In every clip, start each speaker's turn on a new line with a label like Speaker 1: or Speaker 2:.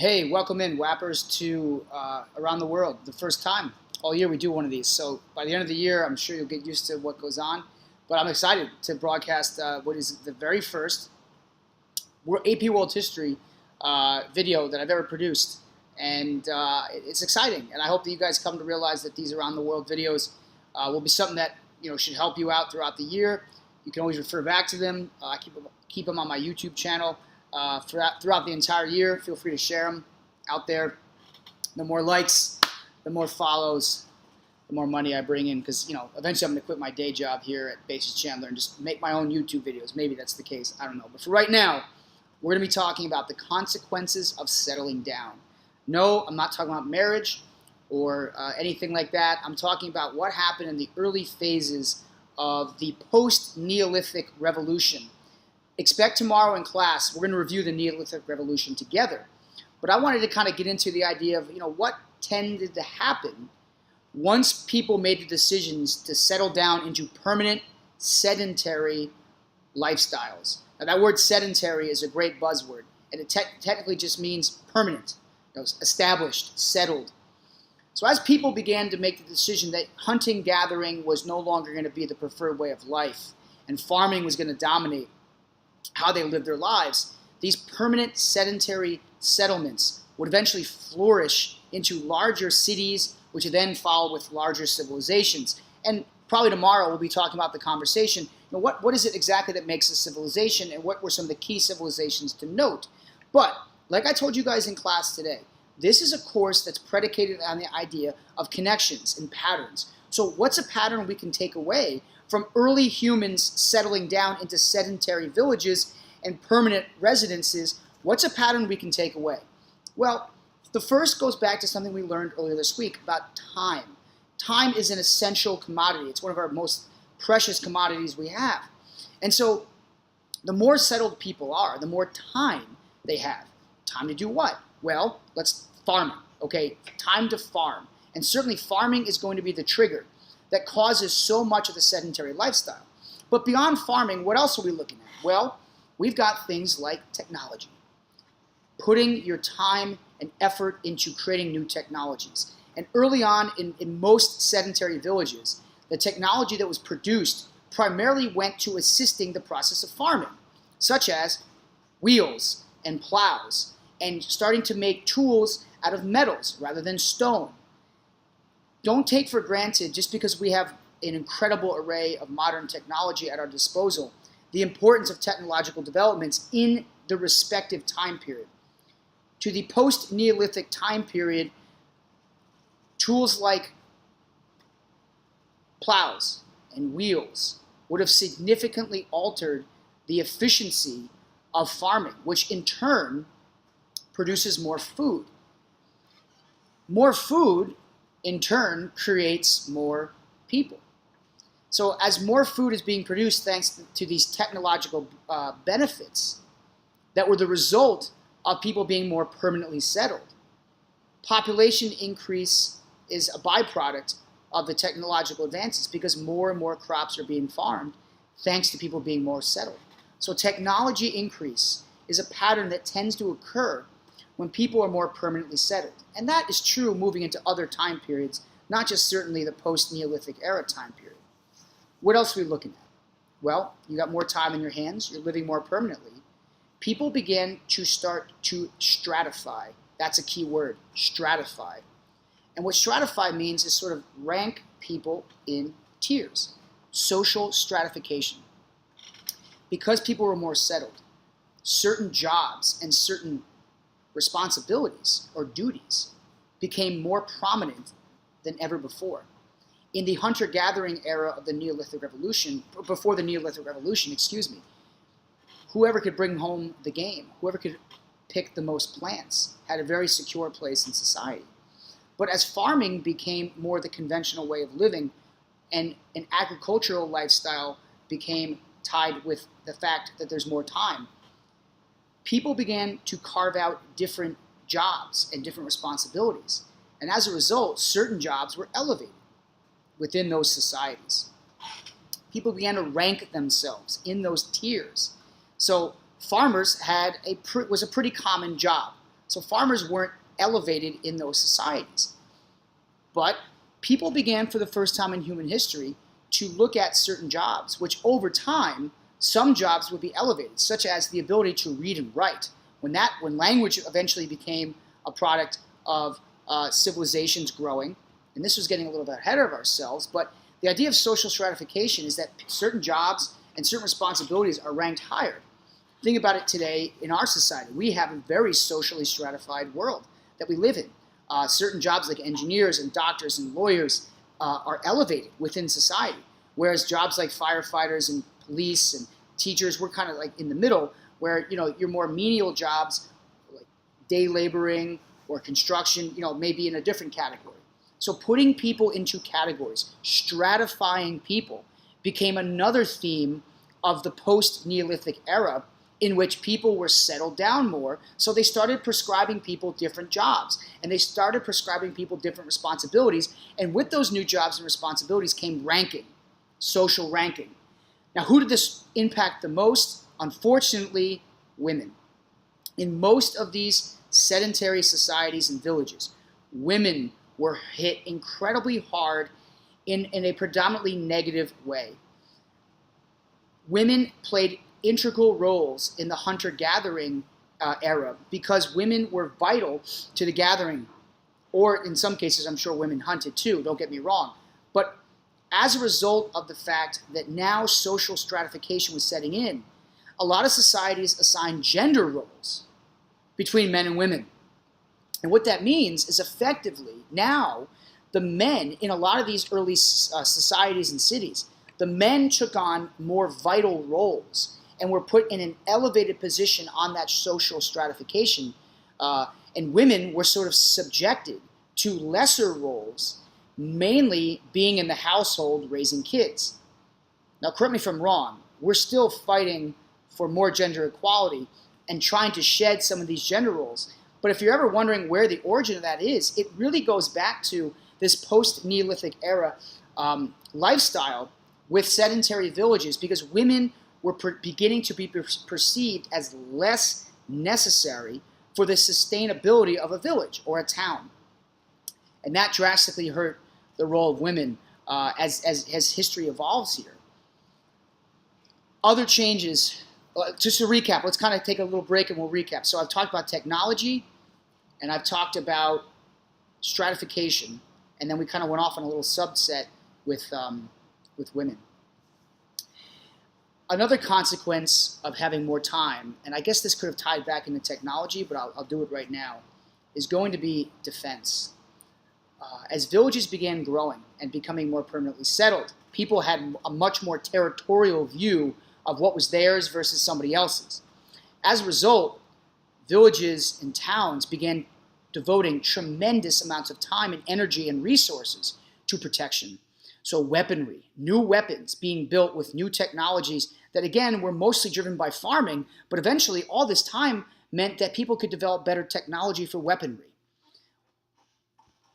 Speaker 1: Hey, welcome in, Whappers, to Around the World. The first time all year we do one of these. So by the end of the year, I'm sure you'll get used to what goes on. But I'm excited to broadcast what is the very first AP World History video that I've ever produced. And it's exciting. And I hope that you guys come to realize that these Around the World videos will be something that should help you out throughout the year. You can always refer back to them. I keep them on my YouTube channel. Throughout the entire year. Feel free to share them out there. The more likes, the more follows, the more money I bring in, because eventually I'm going to quit my day job here at Basis Chandler and just make my own YouTube videos. Maybe that's the case. I don't know. But for right now, we're going to be talking about the consequences of settling down. No, I'm not talking about marriage or anything like that. I'm talking about what happened in the early phases of the post-Neolithic Revolution. Expect tomorrow in class, we're going to review the Neolithic Revolution together. But I wanted to kind of get into the idea of, what tended to happen once people made the decisions to settle down into permanent, sedentary lifestyles. Now, that word sedentary is a great buzzword, and it technically just means permanent, established, settled. So as people began to make the decision that hunting, gathering was no longer going to be the preferred way of life, and farming was going to dominate how they lived their lives, these permanent sedentary settlements would eventually flourish into larger cities, which would then follow with larger civilizations. And probably tomorrow we'll be talking about the conversation. What is it exactly that makes a civilization, and what were some of the key civilizations to note? But like I told you guys in class today, this is a course that's predicated on the idea of connections and patterns. So what's a pattern we can take away from early humans settling down into sedentary villages and permanent residences? What's a pattern we can take away? Well, the first goes back to something we learned earlier this week about time. Time is an essential commodity. It's one of our most precious commodities we have. And so the more settled people are, the more time they have. Time to do what? Well, let's farm. Okay, time to farm. And certainly farming is going to be the trigger that causes so much of the sedentary lifestyle. But beyond farming, what else are we looking at? Well, we've got things like technology. Putting your time and effort into creating new technologies. And early on in most sedentary villages, the technology that was produced primarily went to assisting the process of farming, such as wheels and plows, and starting to make tools out of metals rather than stone. Don't take for granted, just because we have an incredible array of modern technology at our disposal, the importance of technological developments in the respective time period. To the post-Neolithic time period, tools like plows and wheels would have significantly altered the efficiency of farming, which in turn produces more food. More food in turn creates more people. So as more food is being produced thanks to these technological benefits that were the result of people being more permanently settled, population increase is a byproduct of the technological advances because more and more crops are being farmed thanks to people being more settled. So technology increase is a pattern that tends to occur when people are more permanently settled. And that is true moving into other time periods, not just certainly the post-Neolithic era time period. What else are we looking at? Well, you got more time in your hands, you're living more permanently. People began to start to stratify. That's a key word, stratify. And what stratify means is sort of rank people in tiers, social stratification. Because people were more settled, certain jobs and certain responsibilities or duties became more prominent than ever before. In the hunter-gathering era of the Neolithic Revolution, before the Neolithic Revolution, whoever could bring home the game, whoever could pick the most plants, had a very secure place in society. But as farming became more the conventional way of living, and an agricultural lifestyle became tied with the fact that there's more time, people began to carve out different jobs and different responsibilities. And as a result, certain jobs were elevated within those societies. People began to rank themselves in those tiers. So farmers was a pretty common job. So farmers weren't elevated in those societies. But people began for the first time in human history to look at certain jobs, which over time, some jobs would be elevated, such as the ability to read and write. When language eventually became a product of civilizations growing, and this was getting a little bit ahead of ourselves, but the idea of social stratification is that certain jobs and certain responsibilities are ranked higher. Think about it today in our society. We have a very socially stratified world that we live in. Certain jobs like engineers and doctors and lawyers are elevated within society, whereas jobs like firefighters and police and teachers, we're kind of like in the middle, where your more menial jobs like day laboring or construction, may be in a different category. So putting people into categories, stratifying people, became another theme of the post-Neolithic era, in which people were settled down more. So they started prescribing people different jobs, and they started prescribing people different responsibilities. And with those new jobs and responsibilities came ranking, social ranking. Now, who did this impact the most? Unfortunately, women. In most of these sedentary societies and villages, women were hit incredibly hard in a predominantly negative way. Women played integral roles in the hunter-gathering era because women were vital to the gathering, or in some cases, I'm sure women hunted too, don't get me wrong. But as a result of the fact that now social stratification was setting in, a lot of societies assigned gender roles between men and women. And what that means is effectively now the men in a lot of these early societies and cities, the men took on more vital roles and were put in an elevated position on that social stratification. And women were sort of subjected to lesser roles, mainly being in the household raising kids. Now, correct me if I'm wrong, we're still fighting for more gender equality and trying to shed some of these gender roles. But if you're ever wondering where the origin of that is, it really goes back to this post-Neolithic era lifestyle with sedentary villages, because women were beginning to be perceived as less necessary for the sustainability of a village or a town. And that drastically hurt the role of women as history evolves here. Other changes, just to recap, let's kind of take a little break and we'll recap. So I've talked about technology, and I've talked about stratification, and then we kind of went off on a little subset with women. Another consequence of having more time, and I guess this could have tied back into technology, but I'll do it right now, is going to be defense. As villages began growing and becoming more permanently settled, people had a much more territorial view of what was theirs versus somebody else's. As a result, villages and towns began devoting tremendous amounts of time and energy and resources to protection. So weaponry, new weapons being built with new technologies that, again, were mostly driven by farming, but eventually all this time meant that people could develop better technology for weaponry.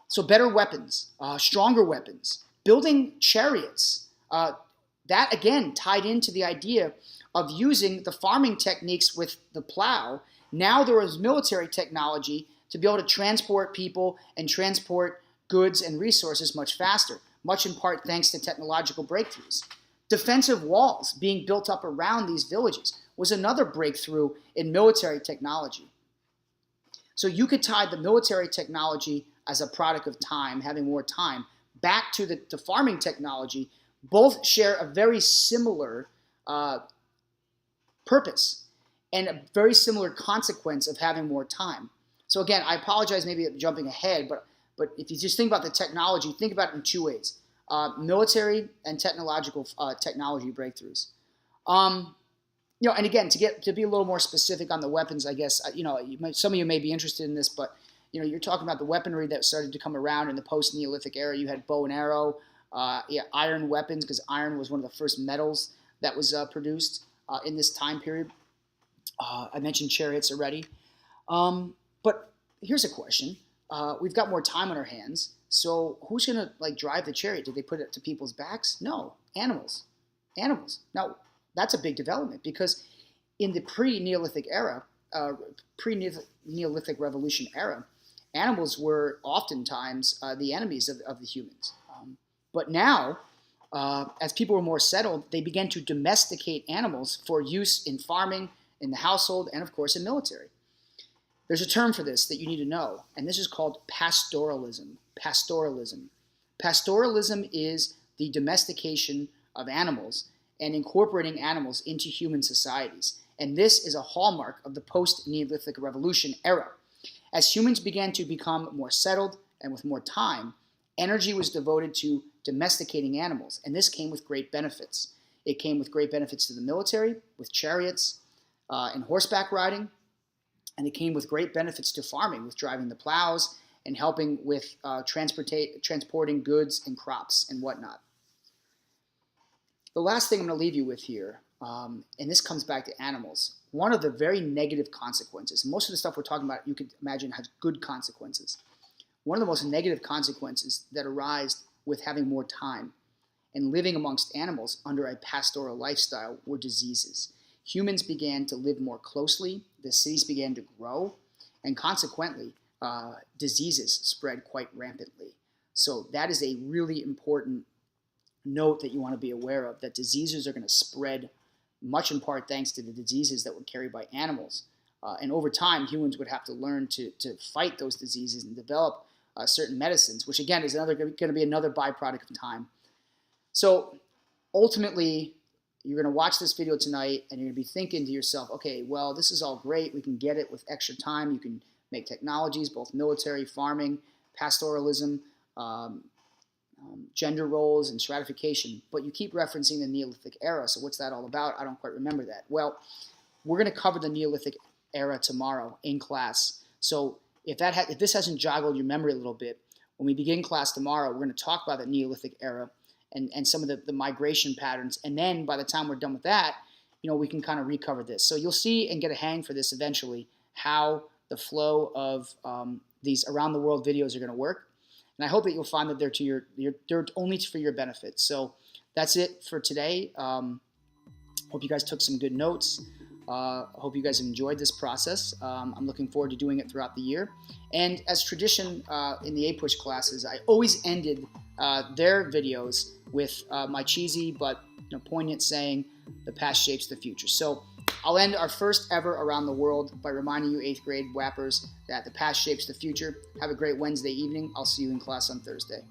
Speaker 1: So better weapons, stronger weapons, building chariots. That, again, tied into the idea of using the farming techniques with the plow. Now there was military technology to be able to transport people and transport goods and resources much faster, much in part thanks to technological breakthroughs. Defensive walls being built up around these villages was another breakthrough in military technology. So you could tie the military technology as a product of time, having more time, back to the farming technology. Both share a very similar purpose and a very similar consequence of having more time. So again, I apologize maybe I'm jumping ahead, but if you just think about the technology, think about it in two ways. Military and technological technology breakthroughs. And again, to be a little more specific on the weapons, I guess, some of you may be interested in this, but you're talking about the weaponry that started to come around in the post-Neolithic era. You had bow and arrow, iron weapons, because iron was one of the first metals that was produced in this time period. I mentioned chariots already. But here's a question. We've got more time on our hands, so who's going to drive the chariot? Did they put it to people's backs? No, animals. Now, that's a big development, because in the pre-Neolithic era, pre-Neolithic Revolution era, animals were oftentimes the enemies of the humans. But now, as people were more settled, they began to domesticate animals for use in farming, in the household, and of course in military. There's a term for this that you need to know, and this is called pastoralism. Pastoralism. Pastoralism is the domestication of animals and incorporating animals into human societies. And this is a hallmark of the post-Neolithic Revolution era. As humans began to become more settled and with more time, energy was devoted to domesticating animals, and this came with great benefits. It came with great benefits to the military, with chariots and horseback riding, and it came with great benefits to farming, with driving the plows and helping with transporting goods and crops and whatnot. The last thing I'm going to leave you with here, and this comes back to animals, one of the very negative consequences, most of the stuff we're talking about you could imagine has good consequences. One of the most negative consequences that arise with having more time and living amongst animals under a pastoral lifestyle were diseases. Humans began to live more closely, the cities began to grow, and consequently, diseases spread quite rampantly. So that is a really important note that you want to be aware of, that diseases are going to spread much in part thanks to the diseases that were carried by animals. And over time, humans would have to learn to fight those diseases and develop certain medicines, which again is going to be another byproduct of time. So ultimately, you're going to watch this video tonight and you're going to be thinking to yourself, okay, well, this is all great. We can get it with extra time. You can make technologies, both military, farming, pastoralism, gender roles, and stratification. But you keep referencing the Neolithic era. So what's that all about? I don't quite remember that. Well, we're going to cover the Neolithic era tomorrow in class. So if this hasn't joggled your memory a little bit, when we begin class tomorrow, we're going to talk about the Neolithic era and some of the migration patterns. And then by the time we're done with that, we can kind of recover this. So you'll see and get a hang for this eventually, how the flow of these around the world videos are going to work. And I hope that you'll find that they're only for your benefit. So that's it for today. Hope you guys took some good notes. Hope you guys enjoyed this process. I'm looking forward to doing it throughout the year. And as tradition in the A-Push classes, I always ended their videos with my cheesy but poignant saying, "The past shapes the future." So I'll end our first ever Around the World by reminding you 8th grade WAPers that the past shapes the future. Have a great Wednesday evening. I'll see you in class on Thursday.